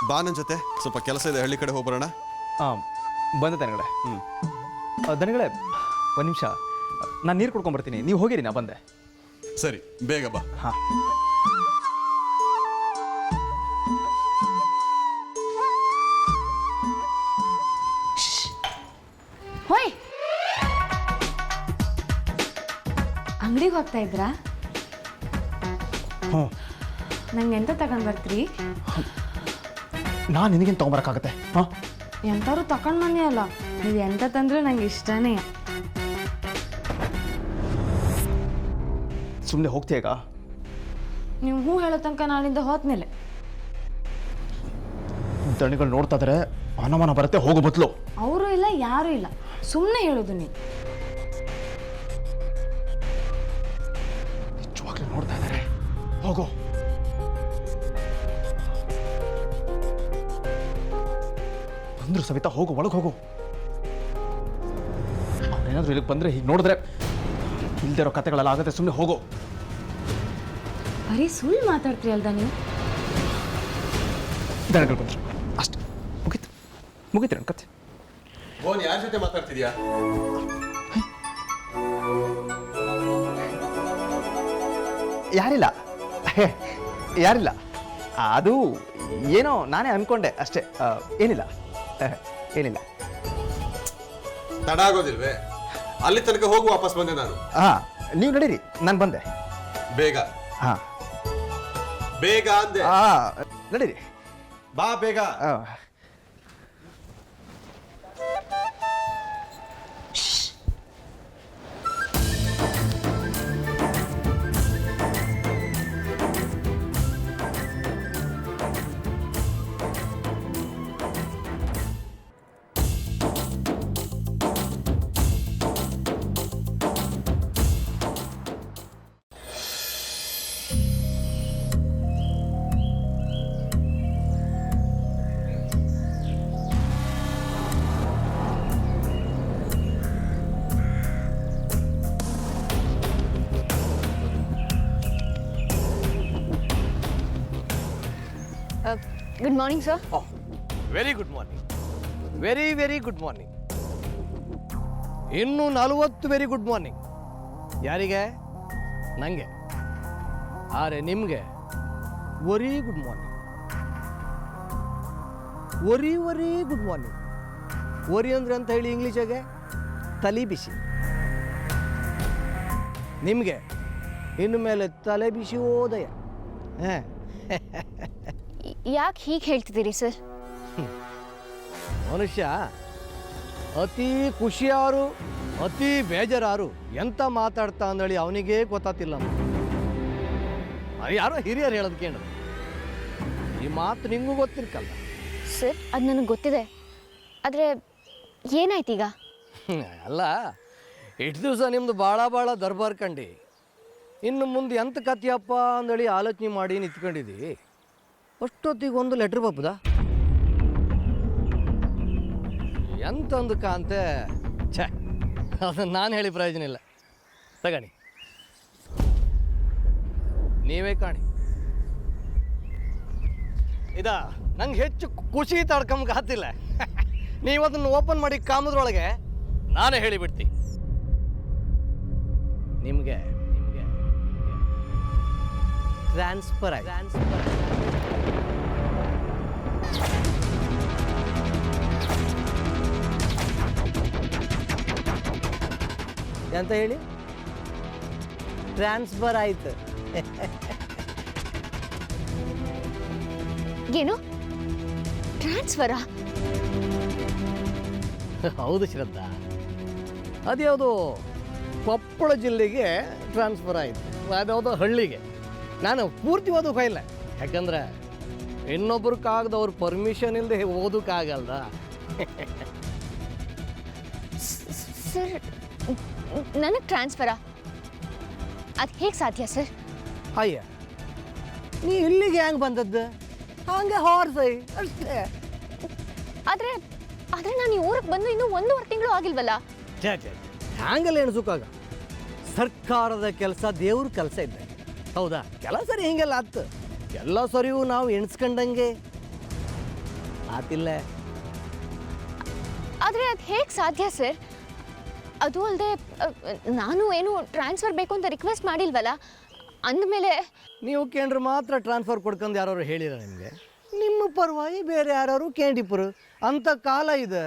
ಬಾ ನನ್ನ ಜೊತೆ, ಸ್ವಲ್ಪ ಕೆಲಸ ಇದೆ, ಹಳ್ಳಿ ಕಡೆ ಹೋಗ್ಬರೋಣ. ಹಾಂ ಬಂದೆ ದನಗಳೇ. ದನಗಳೇ ಒಂದು ನಿಮಿಷ, ನಾನು ನೀರು ಕುಡ್ಕೊಂಬರ್ತೀನಿ, ನೀವು ಹೋಗಿರಿ, ನಾ ಬಂದೆ. ಸರಿ, ಬೇಗ ಬಾ. ಹಾಂ. ಹೋಯ್, ಅಂಗಡಿಗೆ ಹೋಗ್ತಾ ಇದ್ರಾ? ಹ್ಞೂ. ನಂಗೆ ಎಂತ ತಗೊಂಡ್ ಬರ್ತೀರಿ? ನಾನು ನಿನಗೇನು ತೊಗೊಂಬರಕ್ಕಾಗತ್ತೆ? ಹಾಂ, ಎಂತಾರು ತಗೊಂಡ್ ಬನ್ನಿ ಅಲ್ಲ, ನೀವು ಎಂತ ತಂದ್ರೆ ನಂಗೆ ಇಷ್ಟನೇ. ಸುಮ್ಮನೆ ಹೋಗ್ತೀಯಾ? ನೀವು ಹೂ ಹೇಳೋ ತನಕ ನಾಳಿಂದ ಹೋದ್ಮೇಲೆ ದಣಿಗಳು ನೋಡ್ತಾ ಇದ್ರೆ ಅನುಮಾನ ಬರುತ್ತೆ, ಹೋಗೋ ಬದಲು. ಅವರು ಇಲ್ಲ, ಯಾರು ಇಲ್ಲ, ಸುಮ್ಮನೆ ಹೇಳೋದು ನೀವು. ನಿಜವಾಗ್ಲೂ ನೋಡ್ತಾ ಇದ್ದಾರೆ, ಹೋಗೋ. ಬಂದ್ರು ಸವಿತಾ, ಹೋಗು, ಒಳಗೆ ಹೋಗು. ಅವನೇನಾದ್ರೂ ಇಲ್ಲಿಗೆ ಬಂದ್ರೆ ಹೀಗೆ ನೋಡಿದ್ರೆ ಇಲ್ದಿರೋ ಕತೆಗಳೆಲ್ಲ ಆಗುತ್ತೆ, ಸುಮ್ಮನೆ ಹೋಗೋ. ಬರೀ ಸುಳ್ಳು ಮಾತಾಡ್ತೀರಿ ಅಲ್ದ ನೀವು? ದನಗಳು ಬಂದ್ರು ಅಷ್ಟೇ, ಮುಗೀತು ನನ್ನ ಕತೆ. ಓನ್ ಯಾರ ಜೊತೆ ಮಾತಾಡ್ತಿದ್ಯಾ? ಯಾರಿಲ್ಲ, ಅದು ಏನೋ ನಾನೇ ಅನ್ಕೊಂಡೆ ಅಷ್ಟೇ, ಏನಿಲ್ಲ. ತಡ ಆಗೋದಿಲ್ವೇ? ಅಲ್ಲಿ ತನಕ ಹೋಗಿ ವಾಪಸ್ ಬಂದೆ ನಾನು. ಹಾಂ, ನೀವು ನಡೀರಿ, ನಾನು ಬಂದೆ. ಬೇಗ. ಹಾಂ, ಬೇಗ ಅಂದೆ. ನಡೀರಿ, ಬಾ ಬೇಗ. Good morning sir. Very good morning, very very good morning. ಇನ್ನು 40 ವೆರಿ ಗುಡ್ ಮಾರ್ನಿಂಗ್. ಯಾರಿಗೆ? ನನಗೆ. ಆದರೆ ನಿಮಗೆ worry good morning, worry good morning. Worry ಅಂದ್ರೆ ಅಂತ ಹೇಳಿ ಇಂಗ್ಲೀಷಾಗೆ ತಲೆ ಬಿಸಿ. ನಿಮಗೆ ಇನ್ನು ಮೇಲೆ ತಲೆ ಬಿಸಿ ಓದಯ. ಯಾಕೆ ಹೀಗೆ ಹೇಳ್ತಿದ್ದೀರಿ ಸರ್? ಮನುಷ್ಯ ಅತಿ ಖುಷಿಯಾರು ಅತಿ ಬೇಜಾರು ಎಂತ ಮಾತಾಡ್ತಾ ಅಂದೇಳಿ ಅವನಿಗೆ ಗೊತ್ತಾತಿಲ್ಲ. ಯಾರೋ ಹಿರಿಯರು ಹೇಳೋದು ಕೇಳು, ಈ ಮಾತು ನಿಂಗೂ ಗೊತ್ತಿರ್ಕಲ್ಲ. ಸರ್, ಅದು ನನಗೆ ಗೊತ್ತಿದೆ, ಆದರೆ ಏನಾಯ್ತೀಗ? ಅಲ್ಲ, ಇಷ್ಟು ದಿವಸ ನಿಮ್ಮದು ಭಾಳ ದರ್ಬಾರ್ ಕಂಡು ಇನ್ನು ಮುಂದೆ ಎಂತ ಕಥೆಯಪ್ಪ ಅಂದೇಳಿ ಆಲೋಚನೆ ಮಾಡಿ ನಿಂತ್ಕೊಂಡಿದ್ದಿ. ಅಷ್ಟೊತ್ತಿಗೆ ಒಂದು ಲೆಟ್ರ್ ಬಪ್ಪದ ಎಂತಂದು ಕಾಂತೆ. ಛೇ, ಅದನ್ನು ನಾನು ಹೇಳಿ ಪ್ರಯೋಜನ ಇಲ್ಲ. ತಗಣಿ, ನೀವೇ ಕಾಣಿ. ನಂಗೆ ಹೆಚ್ಚು ಖುಷಿ ತಡ್ಕೊಂಬಾತಿಲ್ಲ. ನೀವು ಅದನ್ನು ಓಪನ್ ಮಾಡಿ ಕಾಮದ್ರೊಳಗೆ ನಾನೇ ಹೇಳಿಬಿಡ್ತೀನಿ. ನಿಮಗೆ ಟ್ರಾನ್ಸ್ಫರ್ ಅಂತ ಹೇಳಿ ಟ್ರಾನ್ಸ್ಫರ್ ಆಯ್ತು. ಏನು ಟ್ರಾನ್ಸ್ಫರಾ? ಹೌದು ಶ್ರದ್ಧಾ, ಅದ್ಯಾವುದು ಕೊಪ್ಪಳ ಜಿಲ್ಲೆಗೆ ಟ್ರಾನ್ಸ್ಫರ್ ಆಯಿತು, ಅದ್ಯಾವುದೋ ಹಳ್ಳಿಗೆ. ನಾನು ಪೂರ್ತಿ ಓದೋಕೆ ಇಲ್ಲ, ಯಾಕಂದ್ರೆ ಇನ್ನೊಬ್ರಿಗಾಗದ ಅವ್ರ ಪರ್ಮಿಷನ್ ಇಲ್ಲದೆ ಓದೋಕ್ಕಾಗಲ್ದ. ಸರ್, ನನಗೆ ಟ್ರಾನ್ಸ್ಫರಾ? ಅದು ಹೇಗೆ ಸಾಧ್ಯ ಸರ್? ಅಯ್ಯ, ನೀ ಇಲ್ಲಿಗೆ ಹೆಂಗೆ ಬಂದದ್ದು? ಹಂಗೆ ಹಾರ್ಸೈ ಅಷ್ಟೇ. ಆದರೆ ನಾನು ಈ ಊರಿಗೆ ಬಂದು ಇನ್ನೂ 1.5 ತಿಂಗಳು ಆಗಿಲ್ವಲ್ಲ. ಹ್ಯಾಂಗಲ್ಲ ಎಣ್ಸೋಕಾಗ? ಸರ್ಕಾರದ ಕೆಲಸ ದೇವ್ರ ಕೆಲಸ ಇದ್ದ, ಹೌದಾ? ಕೆಲ ಸರಿ ಹಿಂಗೆಲ್ಲ ಆತು, ಎಲ್ಲ ಸರಿಯೂ ನಾವು ಎಣ್ಸ್ಕೊಂಡಂಗೆ. ಆತಿಲ್ಲ. ಆದರೆ ಅದು ಹೇಗೆ ಸಾಧ್ಯ ಸರ್? ಅದು ಅಲ್ಲದೆ ನಾನು ಏನು ಟ್ರಾನ್ಸ್ಫರ್ ಬೇಕು ಅಂತ ರಿಕ್ವೆಸ್ಟ್ ಮಾಡಿಲ್ವಲ್ಲ, ಅಂದಮೇಲೆ ನೀವು ಕೇಂದ್ರ ಮಾತ್ರ ಟ್ರಾನ್ಸ್ಫರ್ ಕೊಡ್ಕೊಂಡು ಯಾರು ಹೇಳಿರ ನಿಮಗೆ? ನಿಮ್ಮ ಪರವಾಗಿ ಬೇರೆ ಯಾರು ಕೇಂಡಿಪರು ಅಂತ ಕಾಲ ಇದೆ.